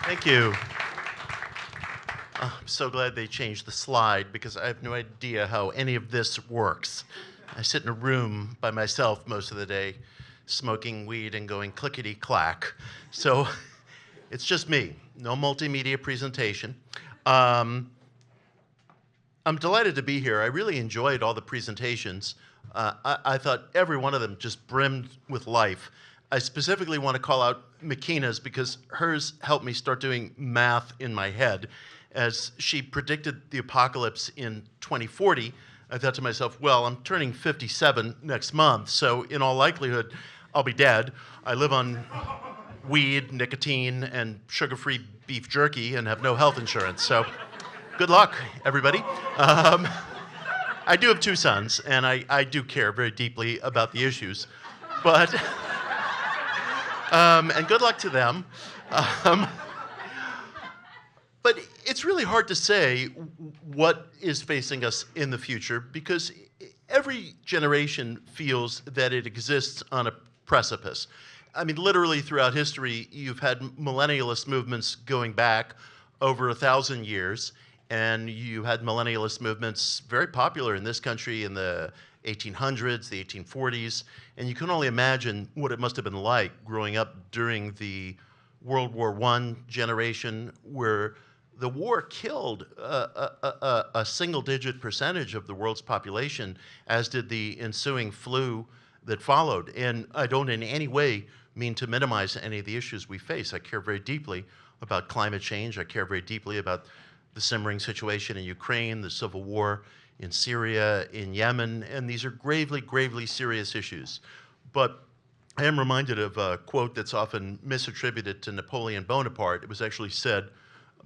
Thank you. I'm so glad they changed the slide because I have no idea how any of this works. I sit in a room by myself most of the day, smoking weed and going clickety-clack. So it's just me, no multimedia presentation. I'm delighted to be here. I really enjoyed all the presentations. I thought every one of them just brimmed with life. I specifically want to call out Makina's because hers helped me start doing math in my head. As she predicted the apocalypse in 2040, I thought to myself, well, I'm turning 57 next month, so in all likelihood, I'll be dead. I live on weed, nicotine, and sugar-free beef jerky and have no health insurance, so good luck, everybody. I do have two sons, and I do care very deeply about the issues, but, and good luck to them. But it's really hard to say what is facing us in the future because every generation feels that it exists on a precipice. I mean, literally throughout history, you've had millennialist movements going back over 1,000 years, and you had millennialist movements very popular in this country in the 1800s, the 1840s, and you can only imagine what it must have been like growing up during the World War I generation where the war killed a single-digit percentage of the world's population, as did the ensuing flu that followed. And I don't in any way mean to minimize any of the issues we face. I care very deeply about climate change. I care very deeply about the simmering situation in Ukraine, the civil war in Syria, in Yemen, and these are gravely, gravely serious issues. But I am reminded of a quote that's often misattributed to Napoleon Bonaparte. It was actually said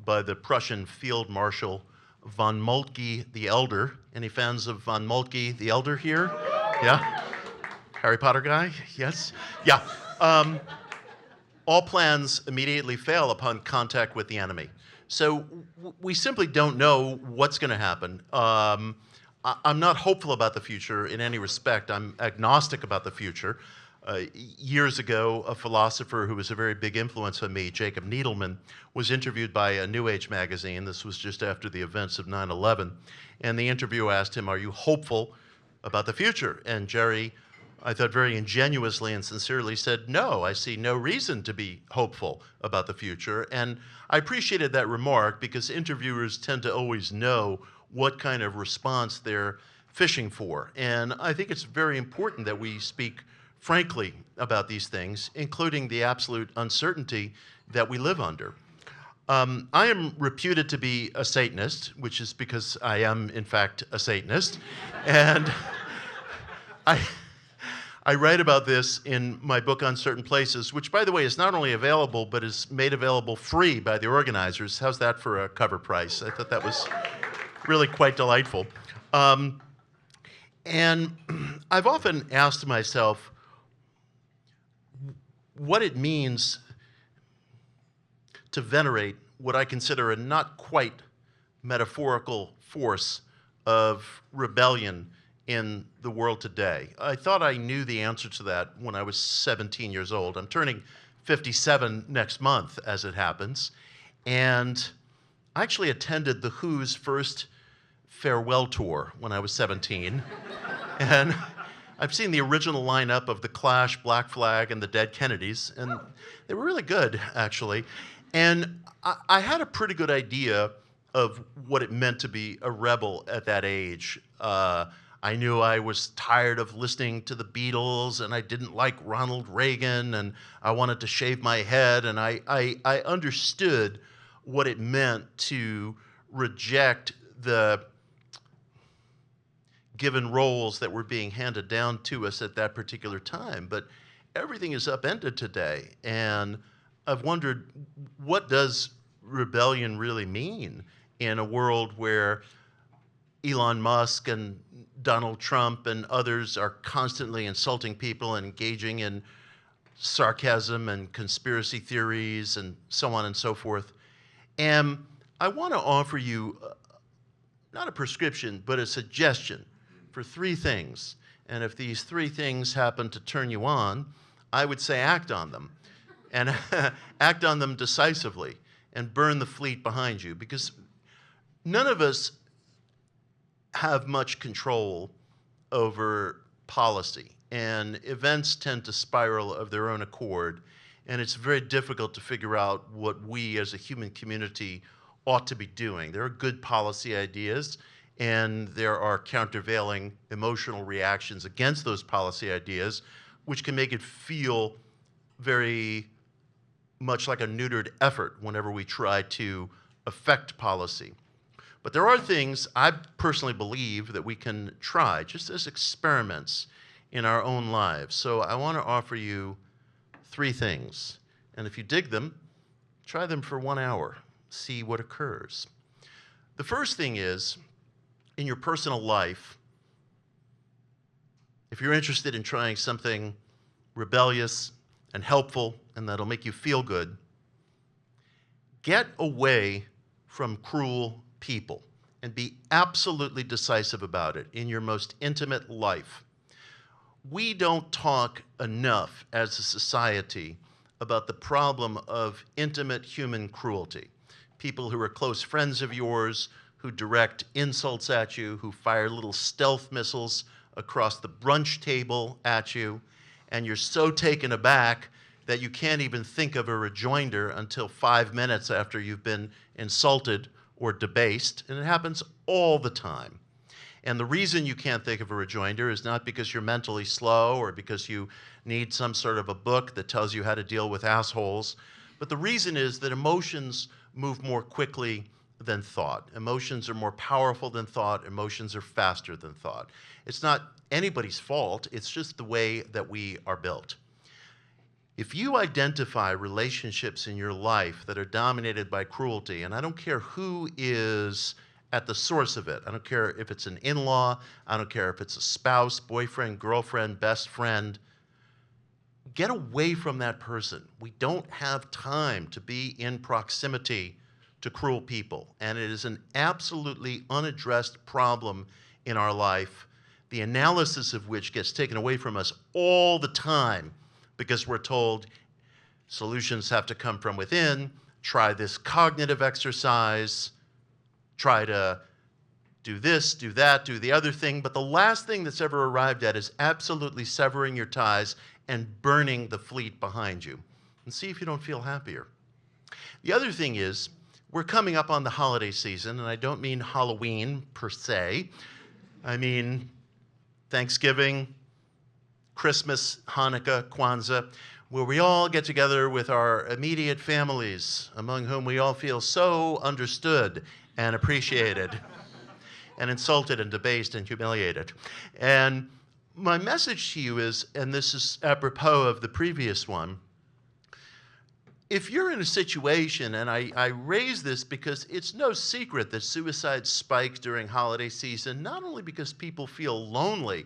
by the Prussian Field Marshal von Moltke the Elder. Any fans of von Moltke the Elder here? Yeah? Harry Potter guy? Yes? Yeah. All plans immediately fail upon contact with the enemy. So we simply don't know what's going to happen. I'm not hopeful about the future in any respect. I'm agnostic about the future. Years ago, a philosopher who was a very big influence on me, Jacob Needleman, was interviewed by a New Age magazine. This was just after the events of 9/11. And the interviewer asked him, "Are you hopeful about the future?" And Jerry, I thought very ingenuously and sincerely said, "No, I see no reason to be hopeful about the future." And I appreciated that remark because interviewers tend to always know what kind of response they're fishing for. And I think it's very important that we speak frankly about these things, including the absolute uncertainty that we live under. I am reputed to be a Satanist, which is because I am, in fact, a Satanist. And I write about this in my book Uncertain Places, which, by the way, is not only available, but is made available free by the organizers. How's that for a cover price? I thought that was really quite delightful. And I've often asked myself what it means to venerate what I consider a not quite metaphorical force of rebellion in the world today. I thought I knew the answer to that when I was 17 years old. I'm turning 57 next month, as it happens, and I actually attended The Who's first farewell tour when I was 17, and I've seen the original lineup of The Clash, Black Flag, and the Dead Kennedys, and they were really good, actually. And I had a pretty good idea of what it meant to be a rebel at that age. I knew I was tired of listening to the Beatles, and I didn't like Ronald Reagan, and I wanted to shave my head, and I understood what it meant to reject the given roles that were being handed down to us at that particular time. But everything is upended today, and I've wondered, what does rebellion really mean in a world where Elon Musk and Donald Trump and others are constantly insulting people and engaging in sarcasm and conspiracy theories and so on and so forth? And I want to offer you not a prescription, but a suggestion for three things. And if these three things happen to turn you on, I would say act on them. And act on them decisively. and burn the fleet behind you, because none of us have much control over policy, and events tend to spiral of their own accord, and it's very difficult to figure out what we as a human community ought to be doing. There are good policy ideas, and there are countervailing emotional reactions against those policy ideas, which can make it feel very much like a neutered effort whenever we try to affect policy. But there are things I personally believe that we can try just as experiments in our own lives. So I want to offer you 3 things. And if you dig them, try them for 1 hour. See what occurs. The first thing is, in your personal life, if you're interested in trying something rebellious and helpful and that'll make you feel good, get away from cruel people and be absolutely decisive about it in your most intimate life. We don't talk enough as a society about the problem of intimate human cruelty. People who are close friends of yours, who direct insults at you, who fire little stealth missiles across the brunch table at you, and you're so taken aback that you can't even think of a rejoinder until 5 minutes after you've been insulted or debased, and it happens all the time. And the reason you can't think of a rejoinder is not because you're mentally slow or because you need some sort of a book that tells you how to deal with assholes, but the reason is that emotions move more quickly than thought. Emotions are more powerful than thought. Emotions are faster than thought. It's not anybody's fault. It's just the way that we are built. If you identify relationships in your life that are dominated by cruelty, and I don't care who is at the source of it, I don't care if it's an in-law, I don't care if it's a spouse, boyfriend, girlfriend, best friend, get away from that person. We don't have time to be in proximity to cruel people, and it is an absolutely unaddressed problem in our life, the analysis of which gets taken away from us all the time because we're told solutions have to come from within, try this cognitive exercise, try to do this, do that, do the other thing, but the last thing that's ever arrived at is absolutely severing your ties and burning the fleet behind you. And see if you don't feel happier. The other thing is, we're coming up on the holiday season, and I don't mean Halloween per se. I mean Thanksgiving, Christmas, Hanukkah, Kwanzaa, where we all get together with our immediate families, among whom we all feel so understood and appreciated and insulted and debased and humiliated. And my message to you is, and this is apropos of the previous one, if you're in a situation, and I raise this because it's no secret that suicide spikes during holiday season, not only because people feel lonely,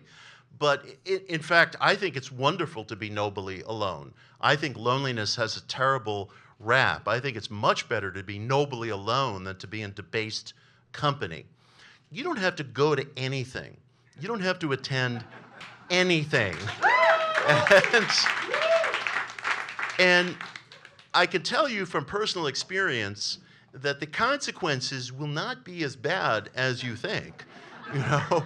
but in fact, I think it's wonderful to be nobly alone. I think loneliness has a terrible rap. I think it's much better to be nobly alone than to be in debased company. You don't have to go to anything. You don't have to attend anything. And I can tell you from personal experience that the consequences will not be as bad as you think, you know?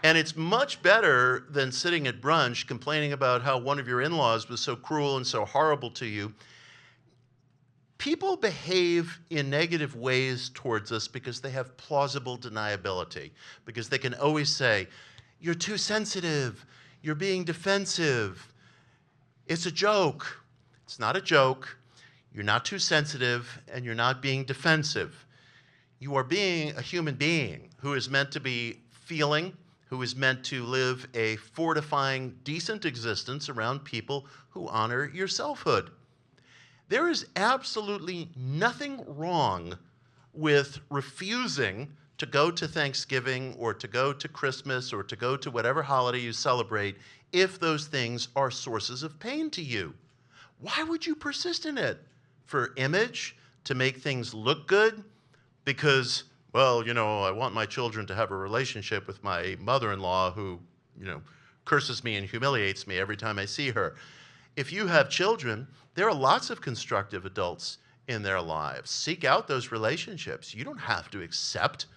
And it's much better than sitting at brunch complaining about how one of your in-laws was so cruel and so horrible to you. People behave in negative ways towards us because they have plausible deniability, because they can always say, you're too sensitive, you're being defensive, it's a joke. It's not a joke. You're not too sensitive, and you're not being defensive. You are being a human being who is meant to be feeling, who is meant to live a fortifying, decent existence around people who honor your selfhood. There is absolutely nothing wrong with refusing to go to Thanksgiving or to go to Christmas or to go to whatever holiday you celebrate if those things are sources of pain to you. Why would you persist in it? For image, to make things look good? Because, well, you know, I want my children to have a relationship with my mother-in-law who, you know, curses me and humiliates me every time I see her. If you have children, there are lots of constructive adults in their lives. Seek out those relationships. You don't have to accept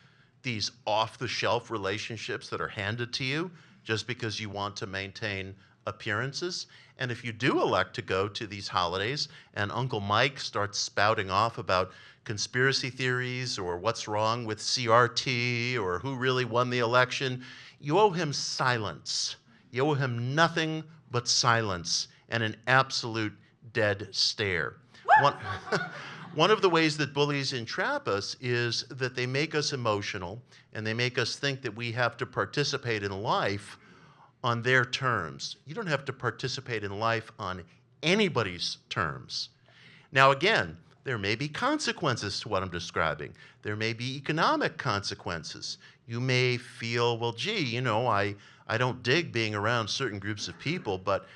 these off-the-shelf relationships that are handed to you just because you want to maintain appearances. And if you do elect to go to these holidays and Uncle Mike starts spouting off about conspiracy theories or what's wrong with CRT or who really won the election, you owe him silence. You owe him nothing but silence and an absolute dead stare. One of the ways that bullies entrap us is that they make us emotional and they make us think that we have to participate in life on their terms. You don't have to participate in life on anybody's terms. Now again, there may be consequences to what I'm describing. There may be economic consequences. You may feel, well, gee, you know, I don't dig being around certain groups of people, but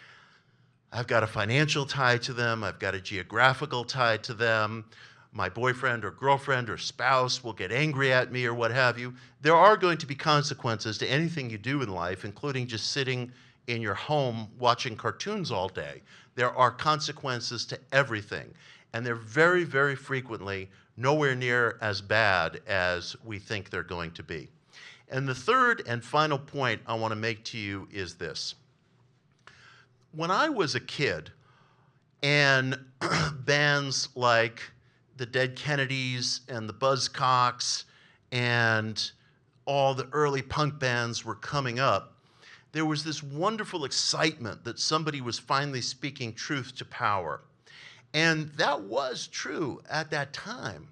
I've got a financial tie to them, I've got a geographical tie to them, my boyfriend or girlfriend or spouse will get angry at me or what have you. There are going to be consequences to anything you do in life, including just sitting in your home watching cartoons all day. There are consequences to everything, and they're very, very frequently nowhere near as bad as we think they're going to be. And the third and final point I want to make to you is this. When I was a kid, and bands like the Dead Kennedys and the Buzzcocks and all the early punk bands were coming up, there was this wonderful excitement that somebody was finally speaking truth to power. And that was true at that time.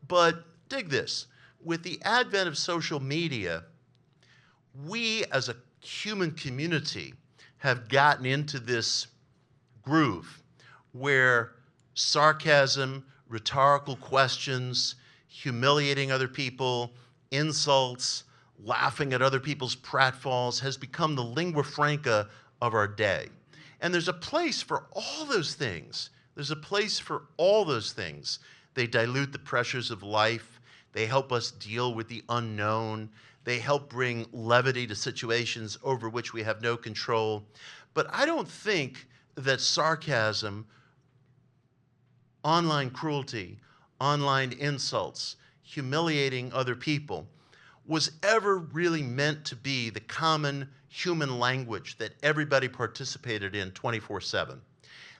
But dig this, with the advent of social media, we as a human community have gotten into this groove where sarcasm, rhetorical questions, humiliating other people, insults, laughing at other people's pratfalls has become the lingua franca of our day. And there's a place for all those things. There's a place for all those things. They dilute the pressures of life. They help us deal with the unknown. They help bring levity to situations over which we have no control. But I don't think that sarcasm, online cruelty, online insults, humiliating other people was ever really meant to be the common human language that everybody participated in 24/7.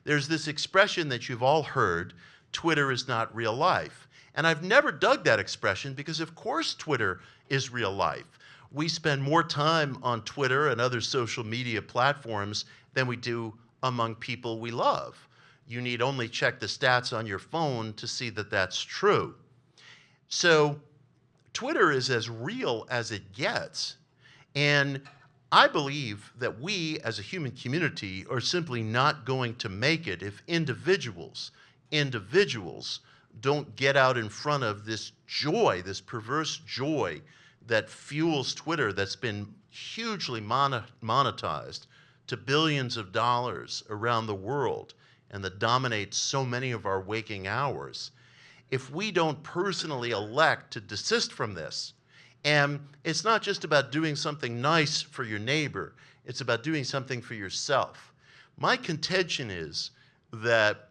There's this expression that you've all heard, Twitter is not real life. And I've never dug that expression because of course Twitter is real life. We spend more time on Twitter and other social media platforms than we do among people we love. You need only check the stats on your phone to see that that's true. So Twitter is as real as it gets. And I believe that we as a human community are simply not going to make it if individuals don't get out in front of this joy, this perverse joy that fuels Twitter that's been hugely monetized to billions of dollars around the world and that dominates so many of our waking hours. If we don't personally elect to desist from this, and it's not just about doing something nice for your neighbor, it's about doing something for yourself. My contention is that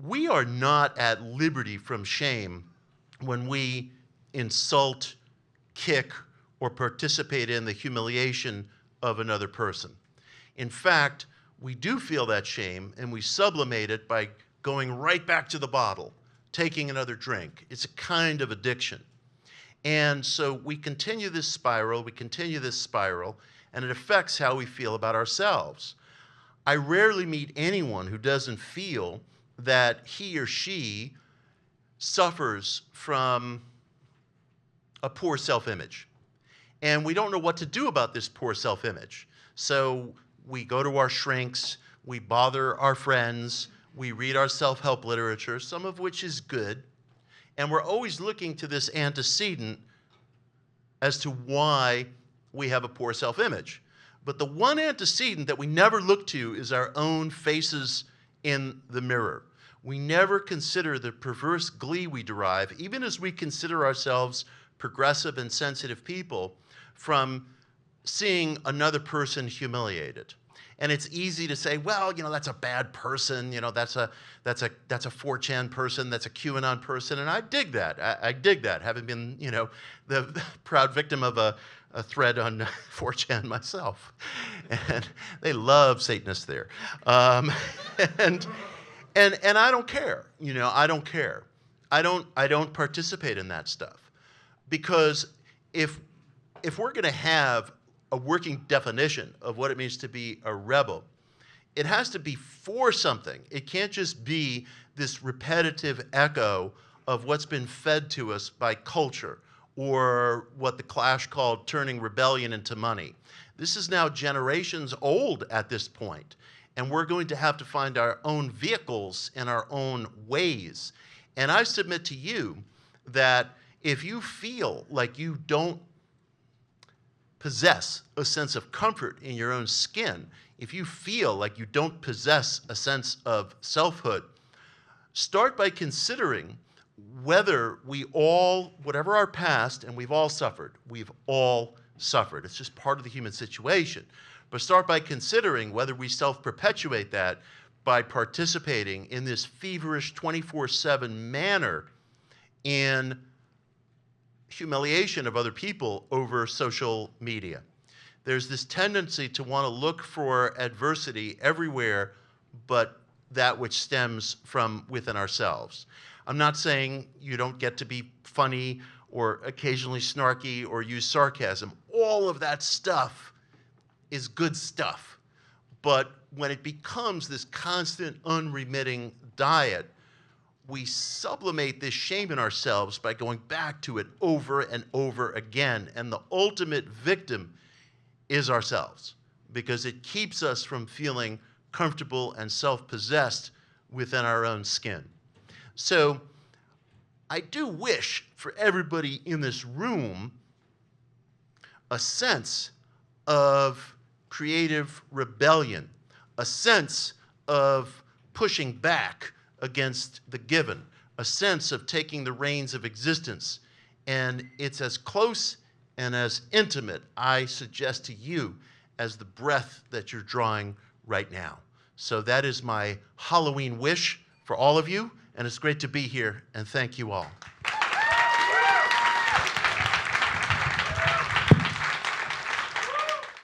we are not at liberty from shame when we insult, kick, or participate in the humiliation of another person. In fact, we do feel that shame and we sublimate it by going right back to the bottle, taking another drink. It's a kind of addiction. And so we continue this spiral, and it affects how we feel about ourselves. I rarely meet anyone who doesn't feel that he or she suffers from a poor self-image. And we don't know what to do about this poor self-image. So we go to our shrinks, we bother our friends, we read our self-help literature, some of which is good, and we're always looking to this antecedent as to why we have a poor self-image. But the one antecedent that we never look to is our own faces in the mirror. We never consider the perverse glee we derive, even as we consider ourselves progressive and sensitive people, from seeing another person humiliated. And it's easy to say, well, that's a bad person. That's a 4chan person. That's a QAnon person. And I dig that. I dig that, having been, the proud victim of a thread on 4chan myself. And they love Satanists there. And I don't care. I don't care. I don't participate in that stuff, because if we're going to have a working definition of what it means to be a rebel, it has to be for something. It can't just be this repetitive echo of what's been fed to us by culture, or what the Clash called turning rebellion into money. This is now generations old at this point, and we're going to have to find our own vehicles and our own ways. And I submit to you that if you feel like you don't possess a sense of comfort in your own skin, if you feel like you don't possess a sense of selfhood, start by considering whether we all, whatever our past, and we've all suffered, it's just part of the human situation, but start by considering whether we self-perpetuate that by participating in this feverish 24/7 manner in humiliation of other people over social media. There's this tendency to want to look for adversity everywhere but that which stems from within ourselves. I'm not saying you don't get to be funny or occasionally snarky or use sarcasm. All of that stuff is good stuff. But when it becomes this constant, unremitting diet, we sublimate this shame in ourselves by going back to it over and over again. And the ultimate victim is ourselves, because it keeps us from feeling comfortable and self-possessed within our own skin. So I do wish for everybody in this room a sense of creative rebellion, a sense of pushing back against the given, a sense of taking the reins of existence. And it's as close and as intimate, I suggest to you, as the breath that you're drawing right now. So that is my Halloween wish for all of you, and it's great to be here, and thank you all.